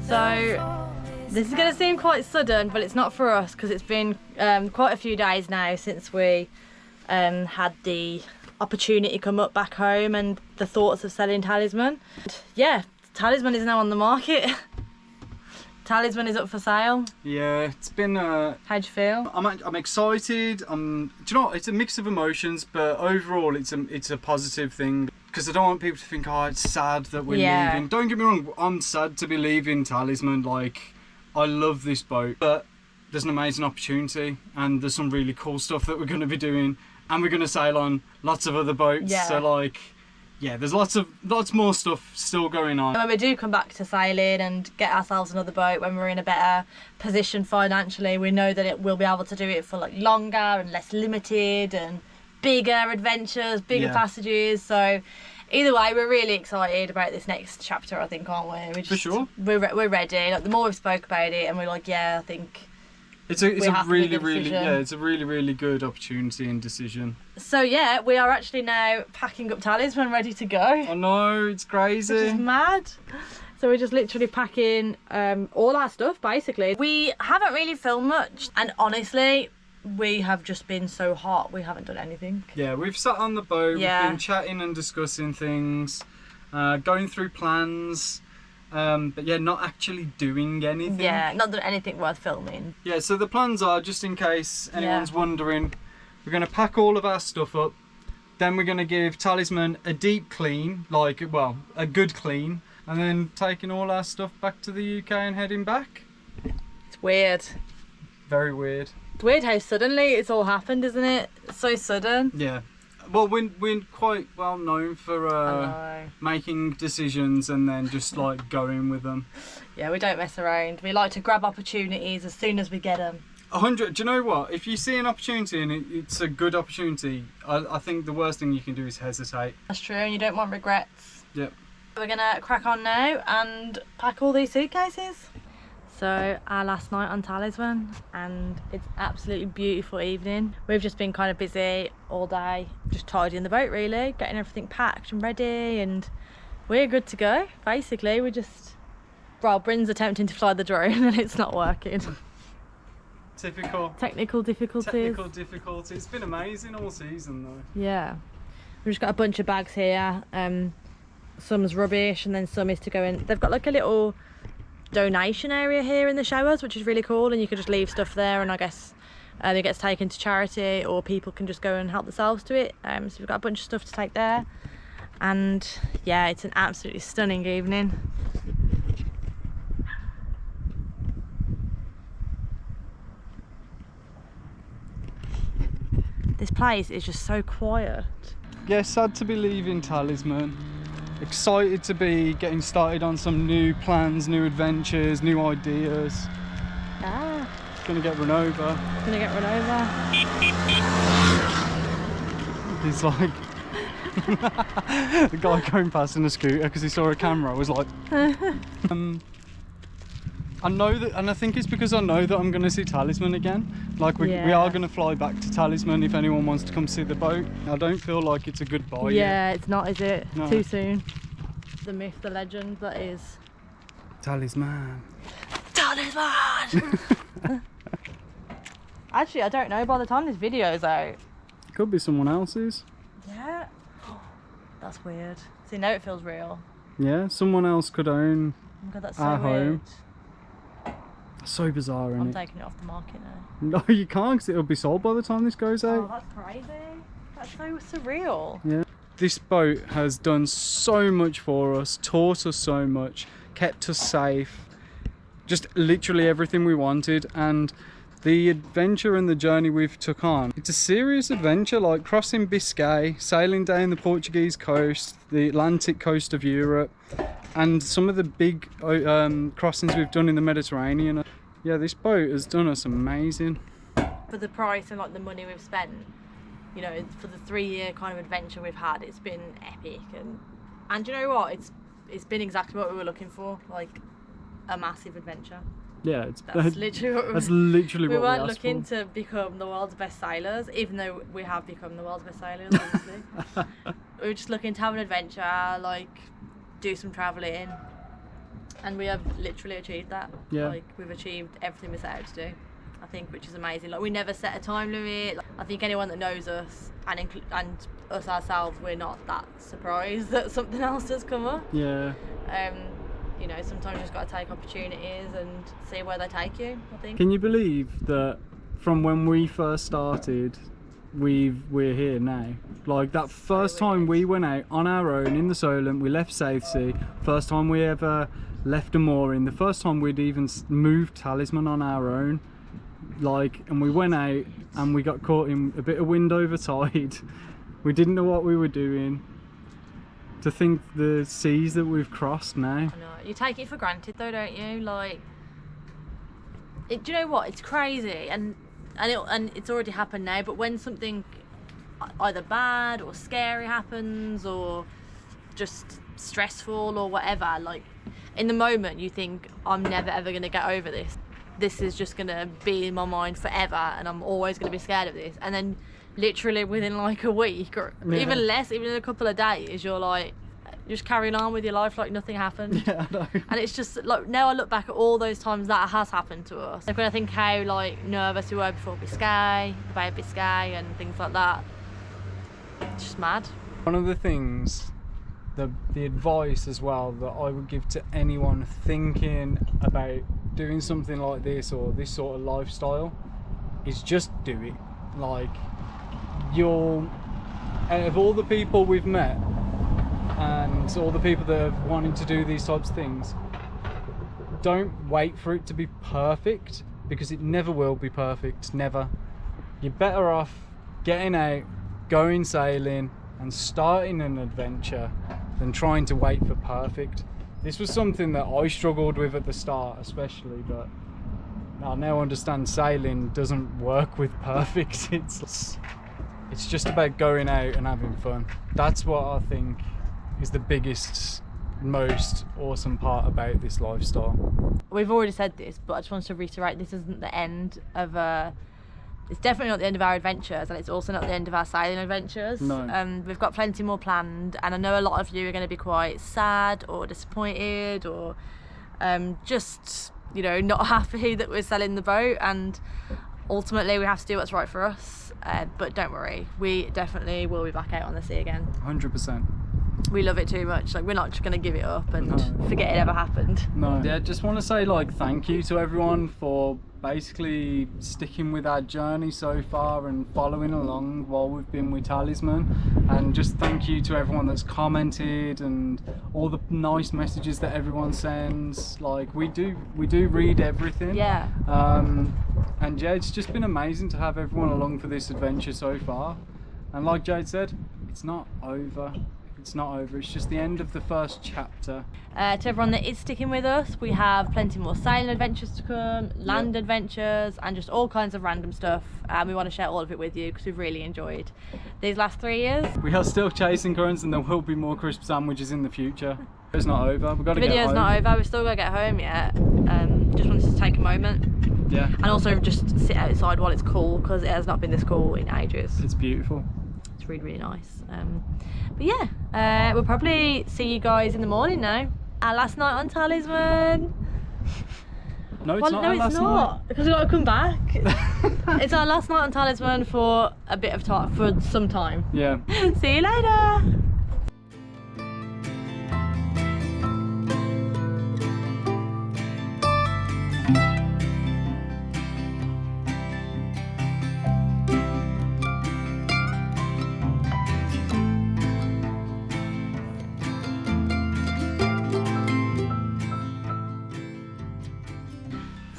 So this is going to seem quite sudden, but it's not for us because it's been quite a few days now since we had the opportunity come up back home and the thoughts of selling Talisman. Yeah, Talisman is now on the market. Talisman is up for sale. Yeah, it's been. How'd you feel? I'm excited. Do you know what? It's a mix of emotions, but overall, it's a positive thing because I don't want people to think, oh, it's sad that we're leaving. Don't get me wrong, I'm sad to be leaving Talisman. Like, I love this boat, but there's an amazing opportunity, and there's some really cool stuff that we're going to be doing, and we're going to sail on lots of other boats. Yeah. So like. Yeah, there's lots more stuff still going on. When we do come back to sailing and get ourselves another boat, when we're in a better position financially, we know that we'll be able to do it for like longer and less limited and bigger adventures, bigger passages. So either way, we're really excited about this next chapter, I think, aren't we? For sure. We're ready. Like, the more we've spoke about it, and we're like, yeah, I think it's a really good opportunity and decision. So yeah, we are actually now packing up Talisman, ready to go. I know, it's crazy. Which is mad. So we're just literally packing all our stuff, basically. We haven't really filmed much, and honestly, we have just been so hot, we haven't done anything. Yeah, we've sat on the boat, Yeah. we've been chatting and discussing things, going through plans. But yeah, not actually doing anything. Yeah, not done anything worth filming. Yeah, so the plans are, just in case anyone's wondering, we're going to pack all of our stuff up, then we're going to give Talisman a deep clean, like, well, a good clean, and then taking all our stuff back to the UK and heading back. It's weird. Very weird. It's weird how suddenly it's all happened, isn't it? It's so sudden. Yeah. Well, we're quite well known for making decisions and then just like going with them. Yeah, we don't mess around. We like to grab opportunities as soon as we get them. 100. Do you know what? If you see an opportunity and it's a good opportunity, I think the worst thing you can do is hesitate. That's true, and you don't want regrets. Yep. We're gonna crack on now and pack all these suitcases. So our last night on Talisman, and it's absolutely beautiful evening. We've just been kind of busy all day, just tidying the boat really, getting everything packed and ready, and we're good to go. Basically, we're just, well, Bryn's attempting to fly the drone and it's not working. Typical. Technical difficulties. Technical difficulties. It's been amazing all season though. Yeah. We've just got a bunch of bags here. Some's rubbish and then some is to go in. They've got like a little donation area here in the showers, which is really cool, and you can just leave stuff there, and I guess it gets taken to charity, or people can just go and help themselves to it. So we've got a bunch of stuff to take there, and yeah, it's an absolutely stunning evening. This place is just so quiet. Yeah, sad to be leaving Talisman. Excited to be getting started on some new plans, new adventures, new ideas. Ah. It's gonna get run over. It's gonna get run over. He's like the guy going past in a scooter because he saw a camera was like I know that, and I think it's because I know that I'm going to see Talisman again. Like we are going to fly back to Talisman if anyone wants to come see the boat. I don't feel like it's a goodbye Yeah, yet. it's not, is it? No. Too soon. The myth, the legend that is Talisman. Talisman! Actually, I don't know, by the time this video's out. Could be someone else's. Yeah. That's weird. See, now it feels real. Yeah, someone else could own Oh my God, that's so our weird. home. So bizarre, isn't I'm it? taking it off the market now. No, you can't, because it'll be sold by the time this goes Oh, out. that's crazy. That's so surreal. Yeah. This boat has done so much for us, taught us so much, kept us safe, just literally everything we wanted. And the adventure and the journey we've took on, it's a serious adventure, like crossing Biscay, sailing down the Portuguese coast, the Atlantic coast of Europe, and some of the big crossings we've done in the Mediterranean. Yeah, this boat has done us amazing. For the price and like the money we've spent, you know, for the 3-year kind of adventure we've had, it's been epic. And you know what? It's been exactly what we were looking for, like a massive adventure. Yeah, That's literally what we weren't looking to become the world's best sailors, even though we have become the world's best sailors, obviously. We were just looking to have an adventure, like do some travelling, And we have literally achieved that. Yeah. Like, we've achieved everything we set out to do, I think, which is amazing. Like, we never set a time limit. Like, I think anyone that knows us and us ourselves, we're not that surprised that something else has come up. Yeah. You know, sometimes you just got to take opportunities and see where they take you, I think. Can you believe that from when we first started, we're here now? Like, that first time we went out on our own in the Solent, we left Southsea, first time we ever left a mooring, the first time we'd even moved Talisman on our own, like, and we went out and we got caught in a bit of wind over tide. We didn't know what we were doing. To think the seas that we've crossed now. I know. You take it for granted though, don't you? Like, do you know what? It's crazy, and it's already happened now. But when something either bad or scary happens, or just stressful or whatever, like, in the moment you think, I'm never ever gonna get over this. This is just gonna be in my mind forever, and I'm always gonna be scared of this. And then, literally within like a week or even less, even in a couple of days, you're like, just carrying on with your life like nothing happened. Yeah, I know. And it's just like, now I look back at all those times that has happened to us, like when I think how like nervous we were before Biscay, about Biscay and things like that, it's just mad. One of the things, the advice as well that I would give to anyone thinking about doing something like this or this sort of lifestyle is just do it. Like, out of all the people we've met and all the people that have wanted to do these types of things, don't wait for it to be perfect, because it never will be perfect, never. You're better off getting out, going sailing and starting an adventure than trying to wait for perfect. This was something that I struggled with at the start especially, but I now understand sailing doesn't work with perfect. It's just about going out and having fun. That's what I think is the biggest, most awesome part about this lifestyle. We've already said this, but I just wanted to reiterate, this isn't the end of it's definitely not the end of our adventures, and it's also not the end of our sailing adventures. No. We've got plenty more planned, and I know a lot of you are going to be quite sad or disappointed or just, you know, not happy that we're selling the boat, and ultimately we have to do what's right for us. But don't worry, we definitely will be back out on the sea again. 100%. We love it too much. Like, we're not just going to give it up and forget it ever happened. No. Yeah, just want to say, like, thank you to everyone for basically sticking with our journey so far and following along while we've been with Talisman, and just thank you to everyone that's commented and all the nice messages that everyone sends. Like, we do read everything. Yeah. And yeah, it's just been amazing to have everyone along for this adventure so far. And like Jade said, it's not over. It's not over, it's just the end of the first chapter. To everyone that is sticking with us, we have plenty more sailing adventures to come, land adventures, and just all kinds of random stuff. And we want to share all of it with you because we've really enjoyed these last 3 years. We are still chasing currents, and there will be more crisp sandwiches in the future. It's not over, we've got to get home. The video's not over, we've still got to get home yet. Just wanted to take a moment. Yeah. And also just sit outside while it's cool, because it has not been this cool in ages. It's beautiful. It's really, really nice. But yeah, we'll probably see you guys in the morning now. Our last night on Talisman. No, it's well, not. No, our it's last not, night. because we've got to come back. It's our last night on Talisman for a bit of time, for some time. Yeah. See you later.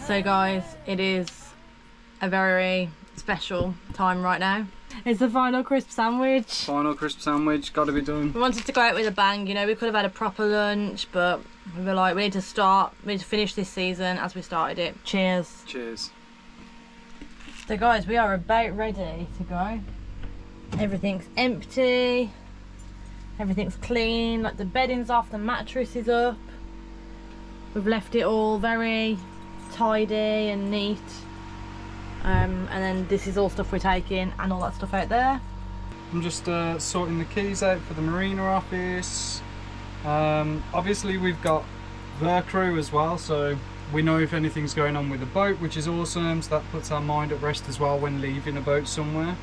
So guys, it is a very special time right now. It's the final crisp sandwich. Final crisp sandwich, got to be done. We wanted to go out with a bang, you know, we could have had a proper lunch, but we were like, we need to finish this season as we started it. Cheers. Cheers. So guys, we are about ready to go. Everything's empty. Everything's clean, like the bedding's off, the mattress is up. We've left it all very tidy and neat, and then this is all stuff we're taking and all that stuff out there. I'm just sorting the keys out for the marina office. Obviously we've got Vercrew as well, so we know if anything's going on with the boat, which is awesome, so that puts our mind at rest as well when leaving a boat somewhere.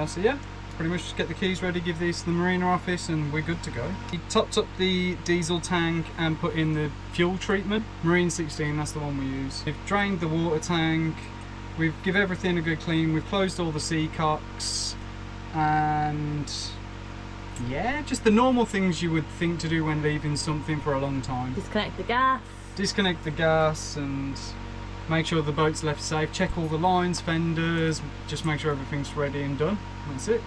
So yeah, pretty much just get the keys ready, give these to the marina office, and we're good to go. We topped up the diesel tank and put in the fuel treatment. Marine 16, that's the one we use. We've drained the water tank, we've give everything a good clean, we've closed all the sea cocks, and yeah, just the normal things you would think to do when leaving something for a long time. Disconnect the gas. Disconnect the gas and make sure the boat's left safe, check all the lines, fenders, just make sure everything's ready and done. That's it.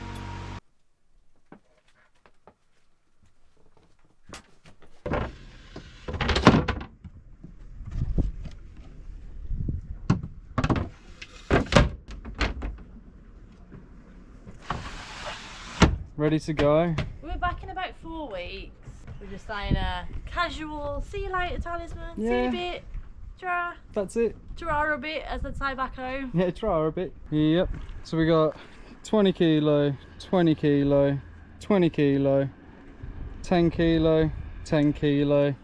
Ready to go. We're back in about 4 weeks. We're just saying a casual see you later talisman, see you in a bit, ta-ra. That's it. Ta-ra a bit, as they'd say back home. Yeah, try a bit. Yep. So we got 20 kilo, 20 kilo, 20 kilo, 10 kilo, 10 kilo,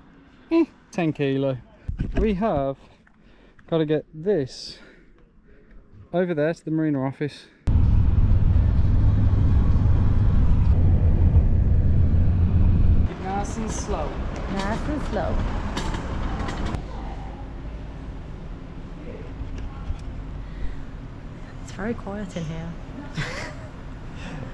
10 kilo. We have got to get this over there to the marina office. Nice and slow. Nice and slow. It's very quiet in here.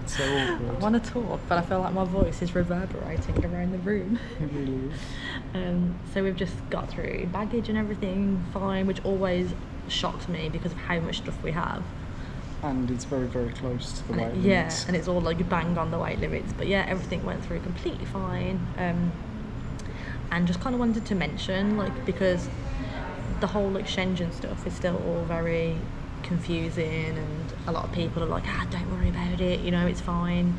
It's so awkward. I want to talk, but I feel like my voice is reverberating around the room. It really is. So we've just got through baggage and everything fine, which always shocks me because of how much stuff we have. And it's very, very close to the weight limits. Yeah, and it's all like bang on the weight limits. But yeah, everything went through completely fine. And just kind of wanted to mention, like, because the whole like Shenzhen stuff is still all very confusing, and a lot of people are like, don't worry about it, you know, it's fine.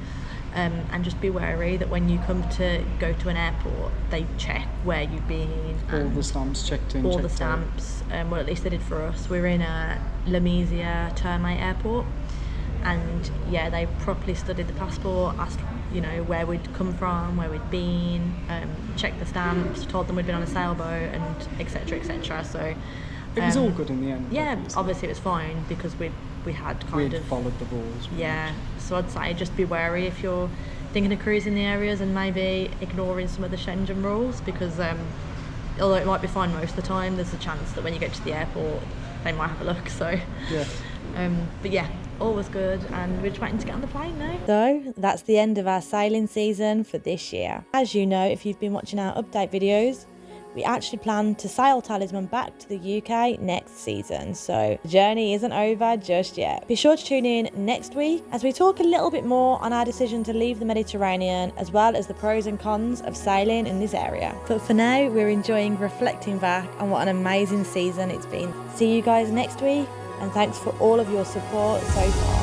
And just be wary that when you come to go to an airport, they check where you've been. All the stamps checked in. All the stamps. Well, at least they did for us. We're in La Misia Terme airport, and yeah, they properly studied the passport, asked, you know, where we'd come from, where we'd been, checked the stamps, told them we'd been on a sailboat, and etc, etc. So it was all good in the end. Yeah, obviously it was fine because we had kind of followed the rules. Yeah, so I'd say just be wary if you're thinking of cruising the areas, and maybe ignoring some of the Shenzhen rules, because although it might be fine most of the time, there's a chance that when you get to the airport they might have a look. So yeah. But yeah, all was good, and we're just waiting to get on the plane now. So that's the end of our sailing season for this year. As you know, if you've been watching our update videos, we actually plan to sail Talisman back to the UK next season, so the journey isn't over just yet. Be sure to tune in next week as we talk a little bit more on our decision to leave the Mediterranean, as well as the pros and cons of sailing in this area. But for now, we're enjoying reflecting back on what an amazing season it's been. See you guys next week, and thanks for all of your support so far.